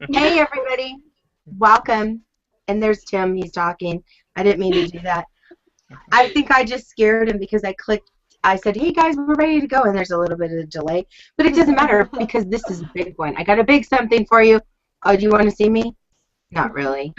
Hey everybody, welcome. And there's Tim, he's talking. I didn't mean to do that. I think I just scared him because I said, hey guys, we're ready to go, and there's a little bit of a delay. But it doesn't matter because this is a big one. I got a big something for you. Oh, do you want to see me? Not really.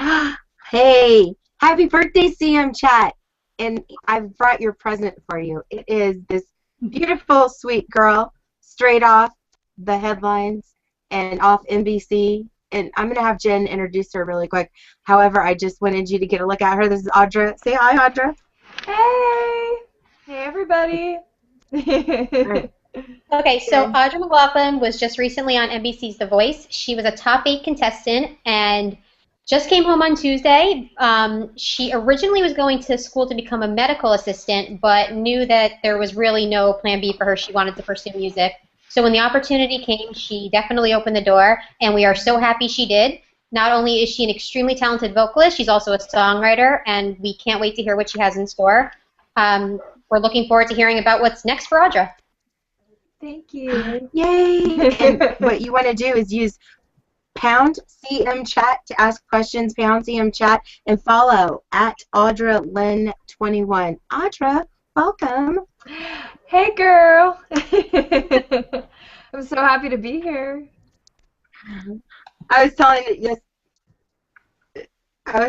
Hey, happy birthday, CMchat. And I've brought your present for you. It is this beautiful, sweet girl, straight off the headlines and off NBC. And I'm going to have Jen introduce her really quick. However, I just wanted you to get a look at her. This is Audra. Say hi, Audra. Hey! Hey, everybody! Right. Okay, so Audra McLaughlin was just recently on NBC's The Voice. She was a top 8 contestant and just came home on Tuesday. She originally was going to school to become a medical assistant, but knew that there was really no plan B for her. She wanted to pursue music. So when the opportunity came, she definitely opened the door, and we are so happy she did. Not only is she an extremely talented vocalist, she's also a songwriter, and we can't wait to hear what she has in store. We're looking forward to hearing about what's next for Audra. Thank you. Yay! And what you want to do is use pound CMchat to ask questions, pound CMchat, and follow at Audra Lynn 21. Audra, welcome. Hey, girl! I'm so happy to be here. I was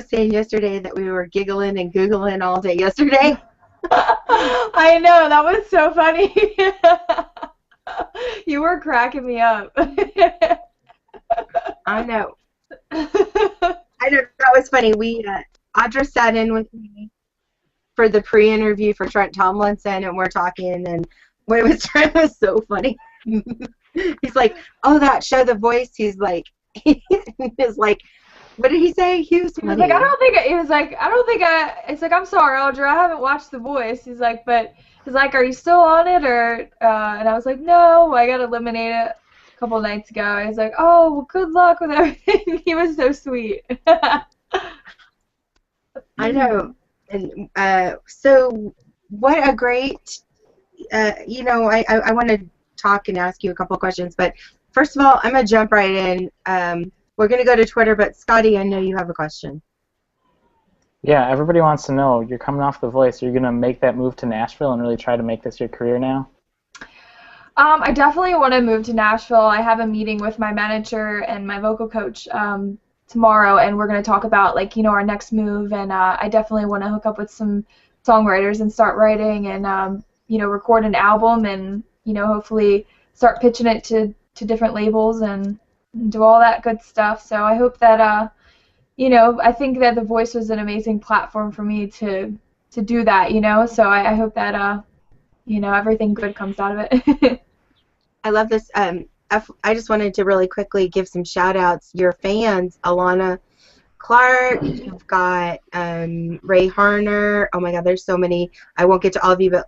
saying yesterday that we were giggling and googling all day yesterday. I know, that was so funny. You were cracking me up. I know. I know, that was funny. Audra sat in with me for the pre-interview for Trent Tomlinson, and we're talking, and when it was so funny. He's like, "Oh, that show, The Voice." He's like, what did he say? He was like, it's like, I'm sorry, Audra, I haven't watched The Voice. He's like, are you still on it, or, and I was like, no, I got eliminated a couple nights ago. He's like, oh, well, good luck with everything. He was so sweet. I know. And so what a great, I want to talk and ask you a couple questions, but first of all, I'm going to jump right in. We're going to go to Twitter, but Scotty, I know you have a question. Yeah, everybody wants to know, you're coming off The Voice. Are you going to make that move to Nashville and really try to make this your career now? I definitely want to move to Nashville. I have a meeting with my manager and my vocal coach tomorrow, and we're going to talk about, our next move, and I definitely want to hook up with some songwriters and start writing and, record an album and, hopefully start pitching it to different labels and do all that good stuff. So I hope that, I think that The Voice was an amazing platform for me to do that, so I hope that, everything good comes out of it. I love this. I just wanted to really quickly give some shout-outs. Your fans, Alana Clark, you've got Ray Harner. Oh, my God, there's so many. I won't get to all of you, but,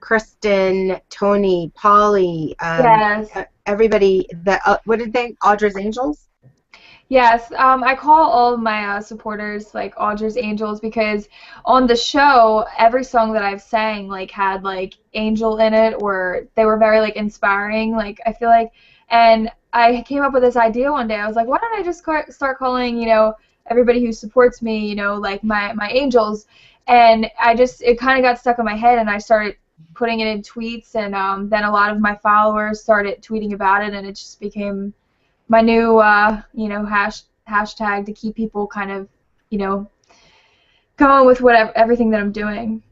Kristen, Tony, Polly, Yes. everybody. What did they? Audra's Angels? Yes, I call all of my supporters Audra's Angels because on the show, every song that I've sang had angel in it, or they were very inspiring. I feel and I came up with this idea one day. I was like, why don't I just start calling everybody who supports me my angels, and it kind of got stuck in my head, and I started putting it in tweets, and then a lot of my followers started tweeting about it, and it just became my new, hashtag to keep people kind of, going with everything that I'm doing.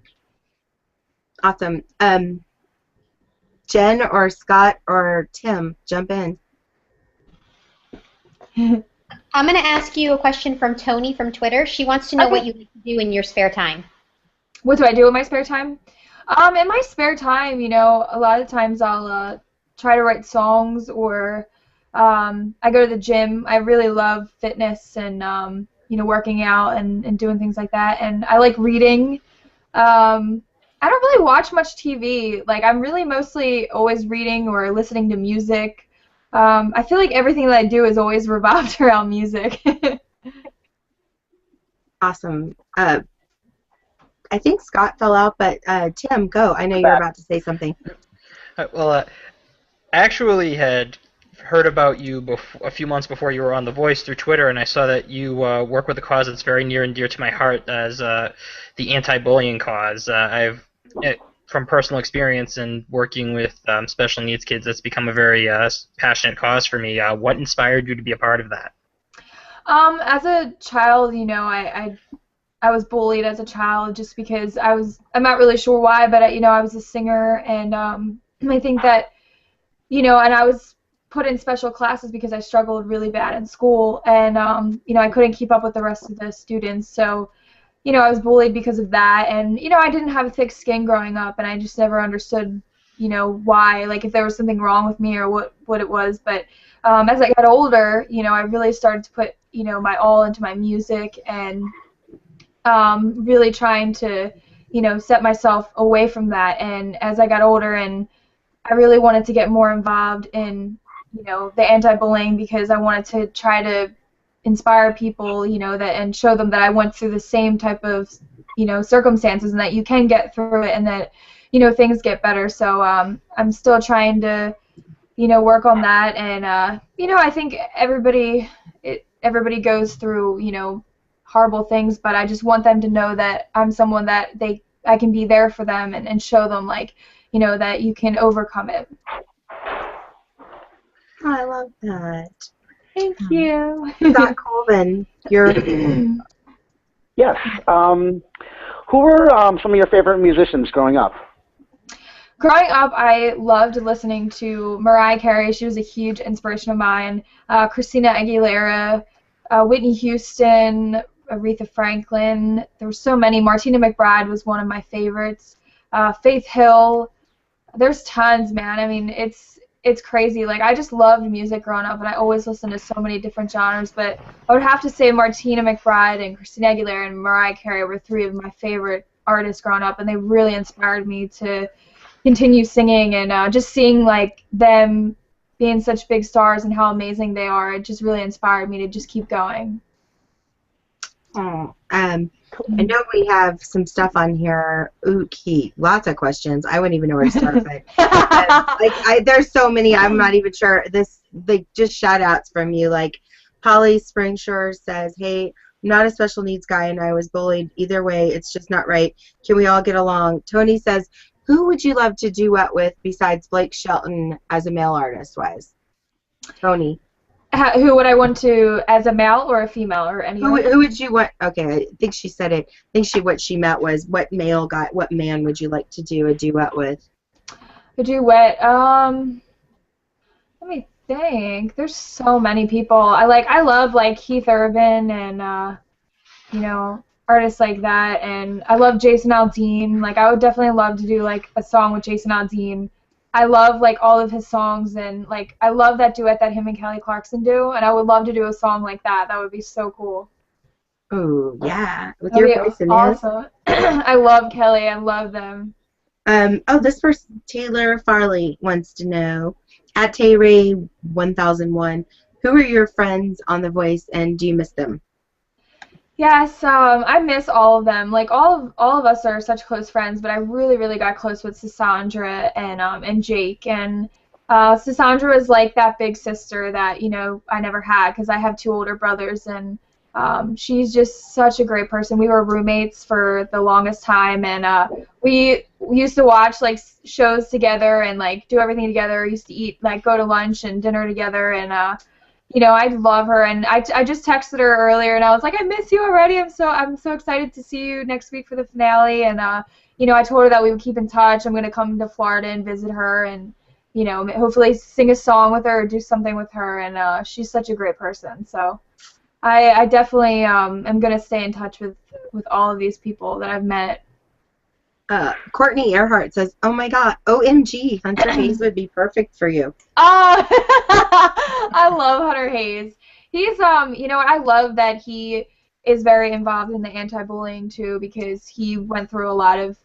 Awesome. Jen or Scott or Tim, jump in. I'm going to ask you a question from Tony from Twitter. She wants to know what you like to do in your spare time. What do I do in my spare time? In my spare time, a lot of times I'll try to write songs, or I go to the gym. I really love fitness and working out and doing things like that. And I like reading. I don't really watch much TV. I'm really mostly always reading or listening to music. I feel like everything that I do is always revolved around music. Awesome. I think Scott fell out, but Tim, go. I know you're about to say something. Well, I actually had heard about you a few months before you were on The Voice through Twitter, and I saw that you work with a cause that's very near and dear to my heart as the anti-bullying cause. From personal experience and working with special needs kids, that's become a very passionate cause for me. What inspired you to be a part of that? As a child, I was bullied as a child just because I'm not really sure why, but I was a singer, and I think that, and I was put in special classes because I struggled really bad in school, and I couldn't keep up with the rest of the students, so I was bullied because of that, and I didn't have thick skin growing up, and I just never understood why, like if there was something wrong with me or what it was. But as I got older, I really started to put my all into my music, and really trying to set myself away from that. And as I got older, and I really wanted to get more involved in the anti-bullying, because I wanted to try to inspire people, that, and show them that I went through the same type of circumstances, and that you can get through it, and that things get better. So I'm still trying to work on that, and I think everybody goes through horrible things, but I just want them to know that I'm someone that I can be there for them, and show them that you can overcome it. Oh, I love that. Thank you. Scott Colvin, you're... Yes. Who were some of your favorite musicians growing up? Growing up, I loved listening to Mariah Carey. She was a huge inspiration of mine. Christina Aguilera, Whitney Houston, Aretha Franklin. There were so many. Martina McBride was one of my favorites. Faith Hill. There's tons, man. I mean, it's crazy. Like, I just loved music growing up, and I always listened to so many different genres. But I would have to say Martina McBride and Christina Aguilera and Mariah Carey were three of my favorite artists growing up, and they really inspired me to continue singing, and just seeing them being such big stars and how amazing they are. It just really inspired me to just keep going. Oh, I know we have some stuff on here. Ooh, Keith, lots of questions. I wouldn't even know where to start, but there's so many. I'm not even sure. Just shout outs from you. Like Holly Springshore says, "Hey, I'm not a special needs guy, and I was bullied. Either way, it's just not right. Can we all get along?" Tony says, "Who would you love to duet with besides Blake Shelton as a male artist wise?" Tony. Who would I want to, as a male or a female, or anyone? Who would you want? Okay, I think she said it. I think what she meant was what man would you like to do a duet with? A duet. Let me think. There's so many people. I love Keith Urban and artists like that, and I love Jason Aldean. I would definitely love to do a song with Jason Aldean. I love all of his songs, and I love that duet that him and Kelly Clarkson do, and I would love to do a song like that. That would be so cool. Oh yeah, with your voice in there. Awesome. I love Kelly. I love them. This person, Taylor Farley, wants to know, at TayRay1001, who are your friends on The Voice, and do you miss them? Yes, I miss all of them. All of us are such close friends, but I really, really got close with Cassandra and Jake. And Cassandra was like that big sister that I never had, because I have two older brothers, and she's just such a great person. We were roommates for the longest time, and we used to watch shows together and do everything together. We used to eat go to lunch and dinner together, and I love her, and I just texted her earlier, and I was like, I miss you already. I'm so excited to see you next week for the finale, and I told her that we would keep in touch. I'm gonna come to Florida and visit her, and hopefully sing a song with her or do something with her, and she's such a great person. So I definitely am gonna stay in touch with all of these people that I've met. Courtney Earhart says, "Oh my God, OMG, Hunter Hayes would be perfect for you." Oh, I love Hunter Hayes. He's I love that he is very involved in the anti-bullying too, because he went through a lot of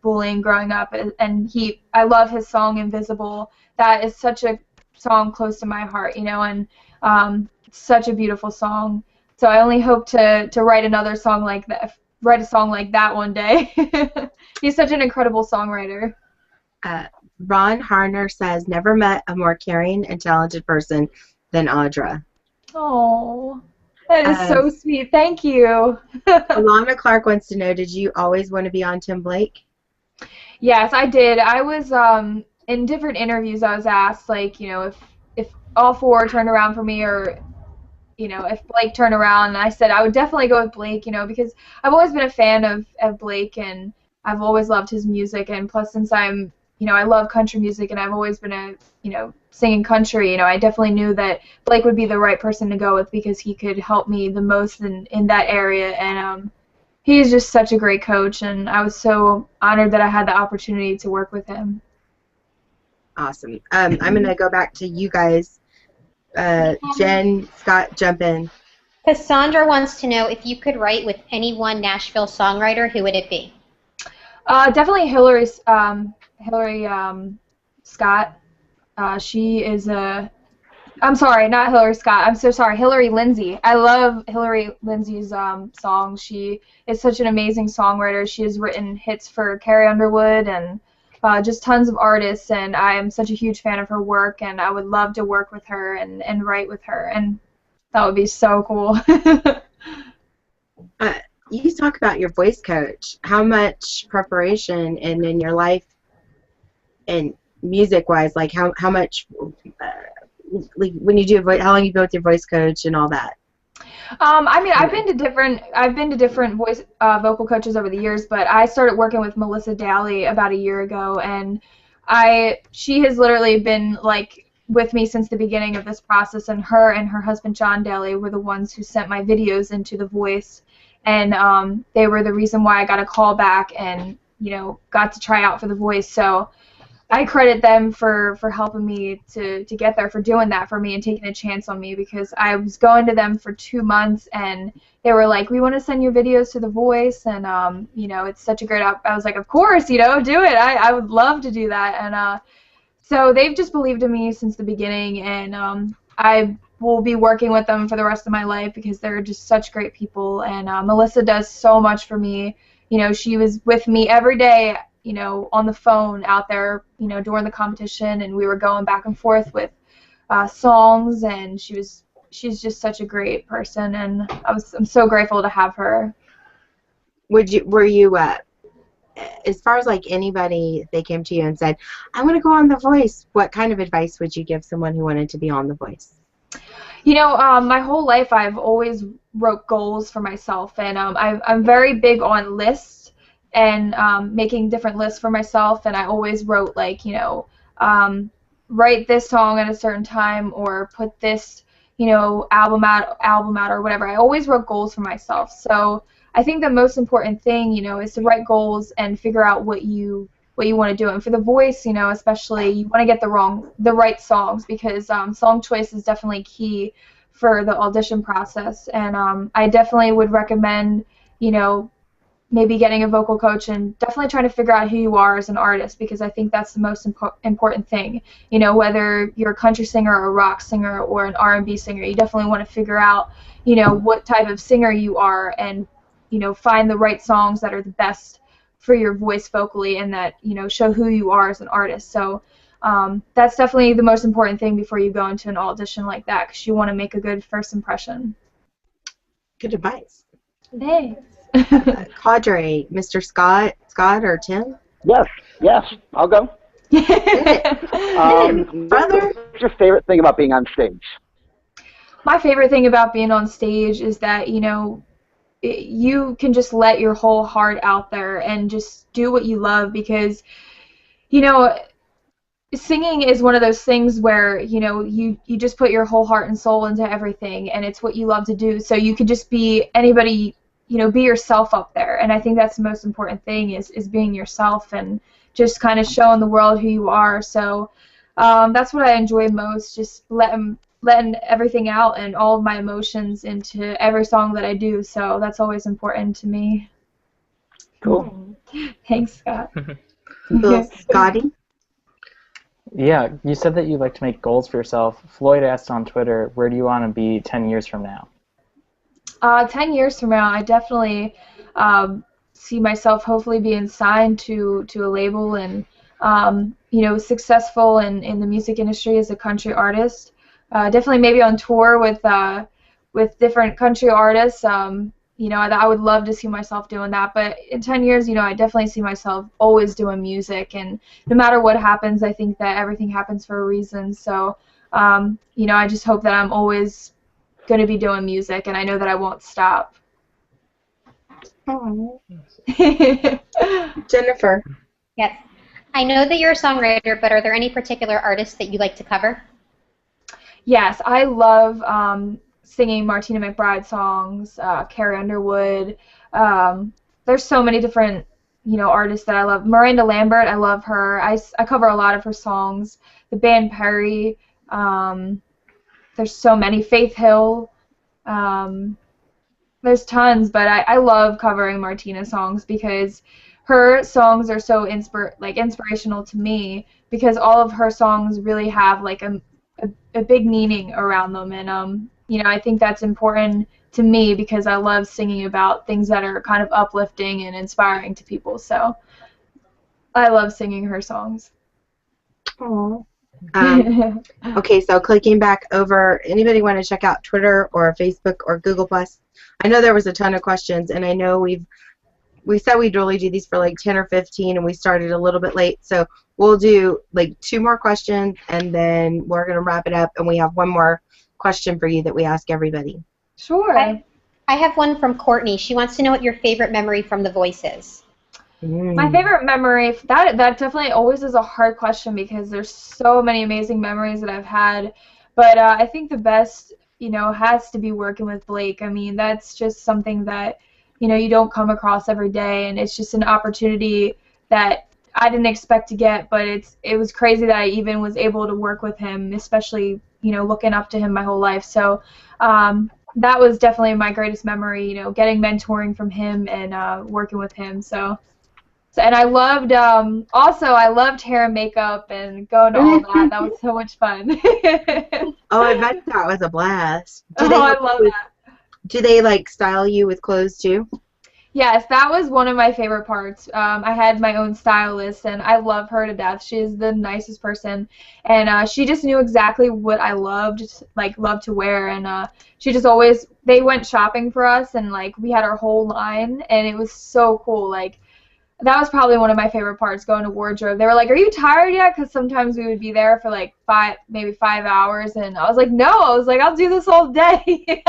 bullying growing up, and I love his song Invisible. That is such a song close to my heart, and it's such a beautiful song. So I only hope to write another song like that. Write a song like that one day. He's such an incredible songwriter. Ron Harner says, never met a more caring and talented person than Audra. Oh, that is so sweet. Thank you. Alana Clark wants to know, did you always want to be on Tim Blake? Yes, I did. I was in different interviews. I was asked, like, you know, if all four turned around for me, or you know, if Blake turned around, and I said I would definitely go with Blake, you know, because I've always been a fan of Blake, and I've always loved his music, and plus since I'm, you know, I love country music, and I've always been a, you know, singing country, you know, I definitely knew that Blake would be the right person to go with because he could help me the most in that area, and he is just such a great coach, and I was so honored that I had the opportunity to work with him. Awesome. I'm going to go back to you guys. Jen, Scott, jump in. Cassandra wants to know if you could write with any one Nashville songwriter, who would it be? Definitely Hillary Scott. She is a... I'm sorry, not Hillary Scott. I'm so sorry. Hillary Linsey. I love Hillary Linsey's songs. She is such an amazing songwriter. She has written hits for Carrie Underwood and just tons of artists, and I am such a huge fan of her work, and I would love to work with her and write with her, and that would be so cool. You talk about your voice coach. How much preparation and in your life and music-wise, like how much, like when you do how long you been with your voice coach and all that? I mean, I've been to different vocal coaches over the years, but I started working with Melissa Daly about a year ago, and she has literally been like with me since the beginning of this process, and her husband John Daly were the ones who sent my videos into The Voice, and they were the reason why I got a call back and, you know, got to try out for The Voice. So I credit them for helping me to get there, for doing that for me and taking a chance on me, because I was going to them for 2 months and they were like, we want to send your videos to The Voice, and you know, it's such a great I was like, of course, you know, do it. I would love to do that. And so they've just believed in me since the beginning, and I will be working with them for the rest of my life because they're just such great people. And Melissa does so much for me. You know, she was with me every day, you know, on the phone out there, you know, during the competition, and we were going back and forth with songs, and she's just such a great person, and I'm so grateful to have her. Were you as far as like anybody, if they came to you and said, I want to go on The Voice, what kind of advice would you give someone who wanted to be on The Voice? You know, my whole life I've always wrote goals for myself, and I'm very big on lists and making different lists for myself, and I always wrote, like, you know, write this song at a certain time, or put this, you know, album out or whatever. I always wrote goals for myself. So I think the most important thing, you know, is to write goals and figure out what you want to do. And for The Voice, you know, especially, you want to get the right songs, because song choice is definitely key for the audition process. And I definitely would recommend, you know, maybe getting a vocal coach and definitely trying to figure out who you are as an artist, because I think that's the most important thing. You know, whether you're a country singer or a rock singer or an R&B singer, you definitely want to figure out, you know, what type of singer you are, and, you know, find the right songs that are the best for your voice vocally, and that, you know, show who you are as an artist. So that's definitely the most important thing before you go into an audition like that, because you want to make a good first impression. Good advice. Thanks. Cadre, Mr. Scott or Tim? Yes, I'll go. Brother? What's your favorite thing about being on stage? My favorite thing about being on stage is that, you know, you can just let your whole heart out there and just do what you love, because, you know, singing is one of those things where, you know, you just put your whole heart and soul into everything, and it's what you love to do. So you could just be anybody, you know, be yourself up there. And I think that's the most important thing, is being yourself and just kind of showing the world who you are. So that's what I enjoy most, just letting everything out and all of my emotions into every song that I do. So that's always important to me. Cool. Thanks, Scott. Scotty? Yeah, you said that you like to make goals for yourself. Floyd asked on Twitter, where do you want to be 10 years from now? 10 years from now, I definitely see myself hopefully being signed to a label, and successful in the music industry as a country artist. Definitely maybe on tour with different country artists. I would love to see myself doing that. But in 10 years, I definitely see myself always doing music. And no matter what happens, I think that everything happens for a reason. So, I just hope that I'm always going to be doing music, and I know that I won't stop. Jennifer. Yes. I know that you're a songwriter, but are there any particular artists that you like to cover? Yes, I love singing Martina McBride songs, Carrie Underwood. There's so many different, artists that I love. Miranda Lambert, I love her. I cover a lot of her songs. The band Perry. There's so many. Faith Hill. There's tons, but I love covering Martina songs because her songs are so inspirational to me, because all of her songs really have like a big meaning around them, and I think that's important to me because I love singing about things that are kind of uplifting and inspiring to people. So I love singing her songs. Aww. Okay, so clicking back over, anybody want to check out Twitter or Facebook or Google+? I know there was a ton of questions, and I know we said we'd really do these for like 10 or 15, and we started a little bit late, so we'll do like 2 more questions, and then we're going to wrap it up, and we have one more question for you that we ask everybody. Sure. I have one from Courtney. She wants to know what your favorite memory from The Voice is. My favorite memory, that definitely always is a hard question because there's so many amazing memories that I've had, but I think the best, has to be working with Blake. I mean, that's just something that, you don't come across every day, and it's just an opportunity that I didn't expect to get, but it was crazy that I even was able to work with him, especially, looking up to him my whole life. So that was definitely my greatest memory, getting mentoring from him and working with him. So and I loved, I loved hair and makeup and going to all that. That was so much fun. Oh, I bet that was a blast. I love that. Do they, style you with clothes, too? Yes, that was one of my favorite parts. I had my own stylist, and I love her to death. She is the nicest person, and she just knew exactly what I loved to wear, and she just always, they went shopping for us, and, we had our whole line, and it was so cool. That was probably one of my favorite parts, going to wardrobe. They were like, "Are you tired yet?" Because sometimes we would be there for maybe 5 hours, and I was like, "No," I was like, "I'll do this all day."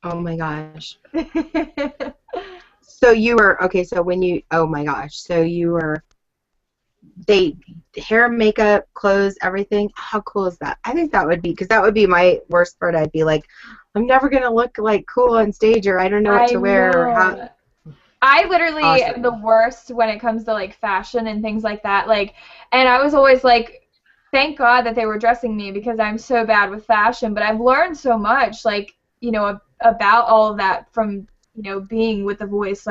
Oh my gosh. So you were, okay, so when you, oh my gosh, so you were, hair, makeup, clothes, everything. How cool is that? I think that would be, because that would be my worst part. I'd be like, I'm never going to look cool on stage, or I don't know what to wear. Or how. I literally am the worst when it comes to fashion and things like that. And I was always thank God that they were dressing me, because I'm so bad with fashion. But I've learned so much, about all of that from, being with The Voice,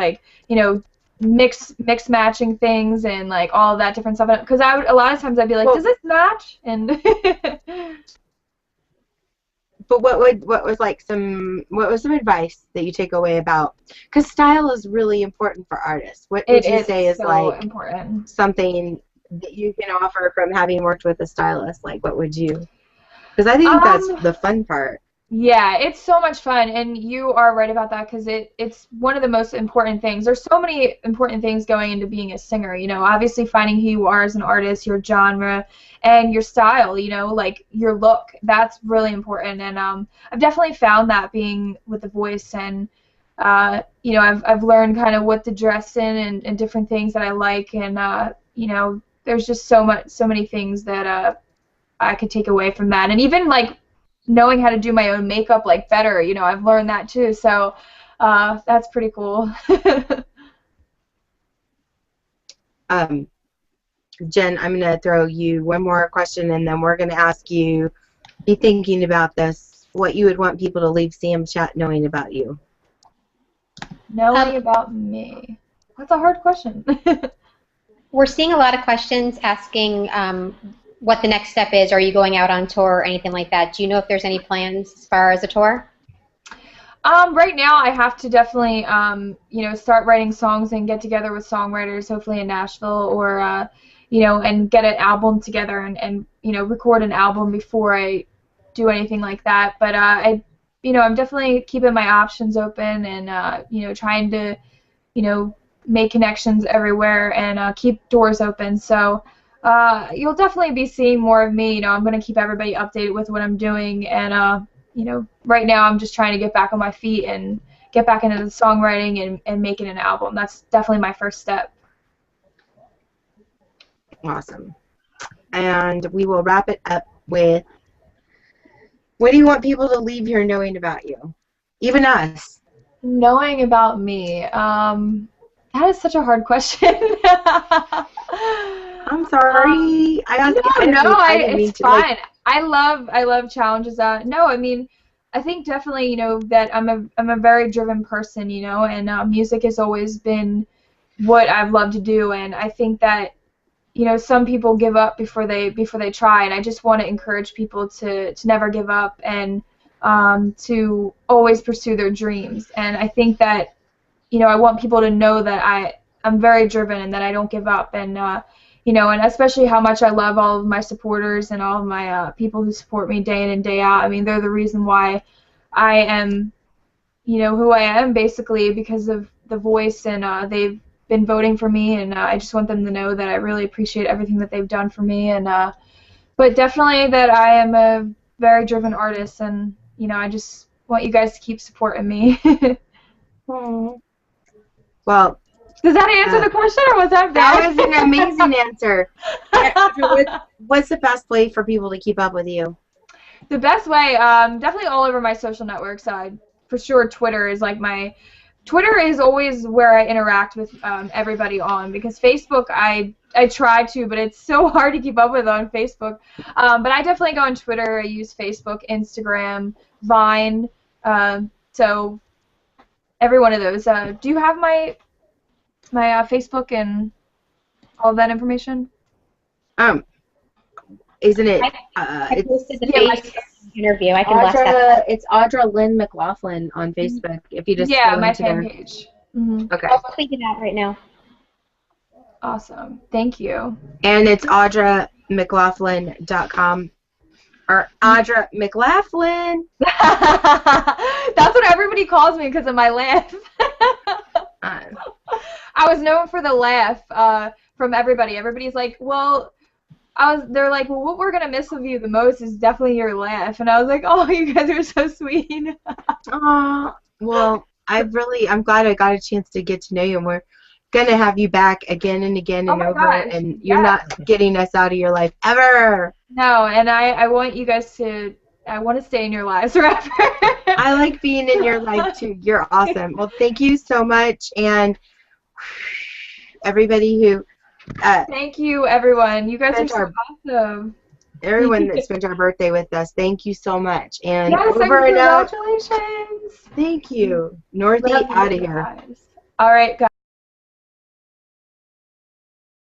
mix matching things and all of that different stuff. Because a lot of times I'd be like, does this match? And but what was some advice that you take away about, because style is really important for artists. What would you say is so important. Something that you can offer from having worked with a stylist? What would you? Because I think that's the fun part. Yeah, it's so much fun, and you are right about that, because it's one of the most important things. There's so many important things going into being a singer, obviously finding who you are as an artist, your genre, and your style, your look. That's really important, and I've definitely found that being with The Voice, and I've learned kind of what to dress in and different things that I like, and there's just so many things that I could take away from that, and even knowing how to do my own makeup better, I've learned that too, so that's pretty cool. Jen, I'm going to throw you one more question, and then we're going to ask you, be thinking about this, what you would want people to leave CMchat knowing about you. Knowing about me. That's a hard question. We're seeing a lot of questions asking what the next step is. Are you going out on tour or anything like that? Do you know if there's any plans as far as a tour? Right now, I have to definitely, start writing songs and get together with songwriters, hopefully in Nashville, or, and get an album together and record an album before I do anything like that. But I'm definitely keeping my options open and, trying to, make connections everywhere and keep doors open. So you'll definitely be seeing more of me. I'm going to keep everybody updated with what I'm doing and. Right now I'm just trying to get back on my feet and get back into the songwriting and making an album. That's definitely my first step. Awesome. And we will wrap it up with, what do you want people to leave here knowing about you? Even us. Knowing about me. That is such a hard question. I'm sorry. It's fine. I love challenges. I think definitely, that I'm a very driven person, and music has always been what I've loved to do, and I think that, some people give up before they try, and I just want to encourage people to never give up and to always pursue their dreams. And I think that, I want people to know that I'm very driven and that I don't give up, and and especially how much I love all of my supporters and all of my people who support me day in and day out. I mean, they're the reason why I am, who I am, basically, because of The Voice, and they've been voting for me, and I just want them to know that I really appreciate everything that they've done for me, and but definitely that I am a very driven artist, and, I just want you guys to keep supporting me. Well, does that answer the question, or was that bad? That was an amazing answer. What's the best way for people to keep up with you? The best way, definitely all over my social networks. For sure, Twitter is Twitter is always where I interact with everybody on, because Facebook, I try to, but it's so hard to keep up with on Facebook. But I definitely go on Twitter. I use Facebook, Instagram, Vine. So every one of those. Do you have my Facebook and all that information? Isn't it? I posted the Facebook interview. I can blast that. It's Audra Lynn McLaughlin on Facebook. If you just my fan page. Mm-hmm. Okay. I'll click it out right now. Awesome. Thank you. And it's AudraMcLaughlin.com. Or Audra McLaughlin. That's what everybody calls me because of my laugh. I was known for the laugh from everybody. Everybody's like, well, they're like, well, what we're gonna miss of you the most is definitely your laugh. And I was like, oh, you guys are so sweet. Well, I'm glad I got a chance to get to know you, and we're gonna have you back again and again and over. Gosh. And you're not getting us out of your life ever. No, and I want you guys to. I want to stay in your lives forever. I like being in your life too. You're awesome. Well, thank you so much, and everybody who. Thank you, everyone. You guys are so awesome. Everyone that spent our birthday with us, thank you so much. And yes, over and out. Congratulations. Thank you. Northey out of here. All right, guys.